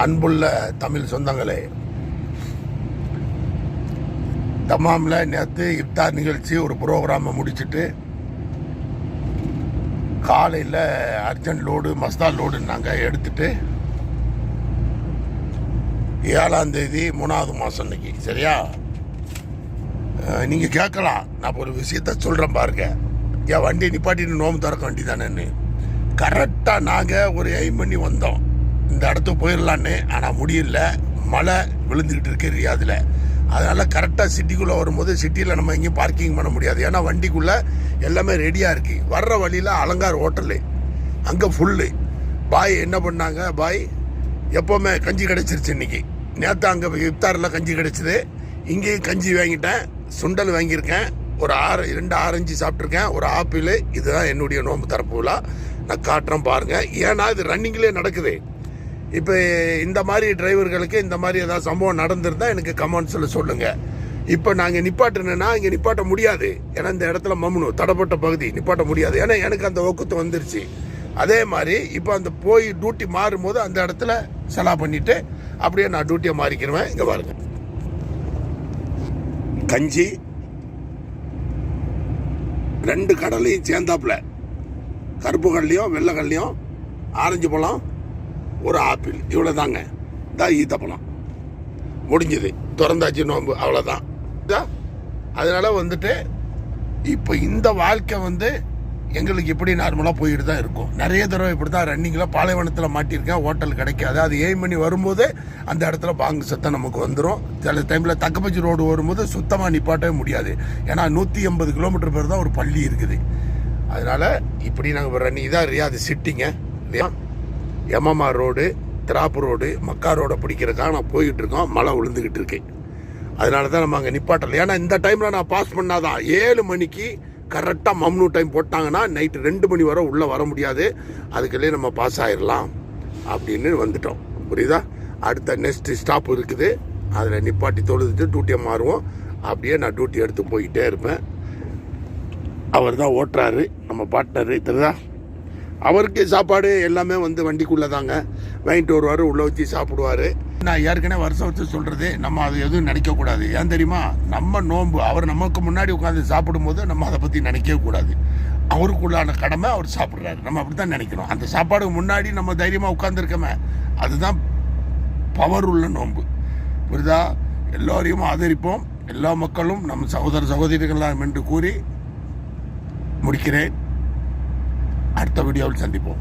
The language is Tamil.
அன்புள்ள தமிழ் சொந்தங்களே, தமாமில் நேற்று இஃப்தார் நிகழ்ச்சி ஒரு ப்ரோக்ராமை முடிச்சுட்டு காலையில் அர்ஜென்ட் லோடு மஸ்தால் லோடுன்னாங்க. எடுத்துட்டு 7ஆம் தேதி 3வது மாதம் இன்னைக்கு. சரியா? நீங்கள் கேட்கலாம், நான் ஒரு விஷயத்த சொல்கிறேன் பாருங்க. என் வண்டி நிப்பாட்டின்னு நோம்பு திறக்க வண்டி தானேன்னு. கரெக்டாக நாங்கள் ஒரு எய்ம் பண்ணி வந்தோம் இந்த இடத்துக்கு போயிடலான்னு. ஆனால் முடியல, மழை விழுந்துக்கிட்டு இருக்கு ரியாதில். அதனால் கரெக்டாக சிட்டிக்குள்ளே வரும்போது சிட்டியில் நம்ம எங்கேயும் பார்க்கிங் பண்ண முடியாது. ஏன்னா வண்டிக்குள்ளே எல்லாமே ரெடியாக இருக்குது. வர்ற வழியில் அலங்கார் ஹோட்டலு, அங்கே ஃபுல்லு. பாய் என்ன பண்ணாங்க, பாய் எப்போவுமே கஞ்சி கிடச்சிருச்சு இன்றைக்கி. நேற்று அங்கே இஃப்தாரில் கஞ்சி கிடச்சிது, இங்கேயும் கஞ்சி வாங்கிட்டேன், சுண்டல் வாங்கியிருக்கேன், ஒரு 2 ஆரஞ்சு சாப்பிட்ருக்கேன், ஒரு ஆப்பிள். இதுதான் என்னுடைய நோன்பு தரப்புலா. நான் காட்டுறேன் பாருங்கள். ஏன்னா இது ரன்னிங்லேயே நடக்குது. இப்போ இந்த மாதிரி டிரைவர்களுக்கு இந்த மாதிரி ஏதாவது சம்பவம் நடந்திருந்தால் எனக்கு கமெண்ட்ஸில் சொல்லுங்கள். இப்போ நாங்கள் நிப்பாட்டினேன்னா இங்கே நிப்பாட்ட முடியாது. ஏன்னா இந்த இடத்துல மம்னு தடப்பட்ட பகுதி நிப்பாட்ட முடியாது. ஏன்னா எனக்கு அந்த ஒக்குத்து வந்துருச்சு. அதே மாதிரி இப்போ அந்த போய் டியூட்டி மாறும்போது அந்த இடத்துல செலா பண்ணிவிட்டு அப்படியே நான் டியூட்டியை மாறிக்கிறேன். இங்கே பாருங்க, கஞ்சி 2 கடலையும் சேர்ந்தாப்புல, கருப்பு கடலையும் வெள்ளை கடலையும், ஆரஞ்சு பழம், ஒரு ஆப்பிள், இவ்வளோ தாங்க. தான் ஈத்தப்பழம் முடிஞ்சது, திறந்தாச்சு நோம்பு, அவ்வளோதான். அதனால் வந்துட்டு இப்போ இந்த வாழ்க்கை எங்களுக்கு எப்படி நார்மலாக போயிட்டு தான் இருக்கும். நிறைய தடவை இப்படி தான் ரன்னிங்கில் பாலைவனத்தில் மாட்டியிருக்கேன். ஹோட்டல் கிடைக்காது. அது 7 மணி வரும்போது அந்த இடத்துல பாங்கு சத்தம் நமக்கு வந்துடும். சில டைமில் தக்கப்பச்சி ரோடு வரும்போது சுத்தமாக நிப்பாட்டவே முடியாது. ஏன்னா 180 கிலோமீட்டர் பேர் தான் ஒரு பள்ளி இருக்குது. அதனால் இப்படி நாங்கள் ரன்னிங் தான் ரியாது சிட்டிங்க. எம்எம்ஆர் ரோடு, திராப்பு ரோடு, மக்கா ரோடை பிடிக்கிறதுக்காக நான் போய்கிட்டு இருக்கோம். மழை விழுந்துக்கிட்டு இருக்கு. அதனால தான் நம்ம அங்கே நிப்பாட்டல. ஏன்னா இந்த டைமில் நான் பாஸ் பண்ணாதான் 7 மணிக்கு கரெக்டாக மம்னூ டைம் போட்டாங்கன்னா நைட்டு 2 மணி வரை உள்ளே வர முடியாது. அதுக்குள்ளே நம்ம பாஸ் ஆகிடலாம் அப்படின்னு வந்துட்டோம். புரியுதா? அடுத்த நெக்ஸ்ட் ஸ்டாப் இருக்குது, அதில் நிப்பாட்டி தொழுதுட்டு டியூட்டியை மாறுவோம். அப்படியே நான் டியூட்டி எடுத்து போய்கிட்டே இருப்பேன். அவர் தான் ஓட்டுறாரு, நம்ம பார்ட்னரு. தெரியுதா? அவருக்கு சாப்பாடு எல்லாமே வண்டிக்குள்ளே தாங்க வாங்கிட்டு வருவார், உள்ளே வச்சு சாப்பிடுவார். நான் ஏற்கனவே வருஷம் சொல்கிறது, நம்ம அது எதுவும் நினைக்கக்கூடாது. ஏன் தெரியுமா? நம்ம நோன்பு, அவர் நமக்கு முன்னாடி உட்காந்து சாப்பிடும்போது நம்ம அதை பற்றி நினைக்கவே கூடாது. அவருக்குள்ளான கடமை அவர் சாப்பிட்றாரு, நம்ம அப்படி தான் நினைக்கணும். அந்த சாப்பாடுக்கு முன்னாடி நம்ம தைரியமாக உட்காந்துருக்கோமே, அதுதான் பவர் உள்ள நோன்பு. புரியுதா? எல்லோரையும் ஆதரிப்போம். எல்லா மக்களும் நம்ம சகோதர சகோதரிகளாம் என்று கூறி முடிக்கிறேன். அடுத்த வீடியோவில் சந்திப்போம்.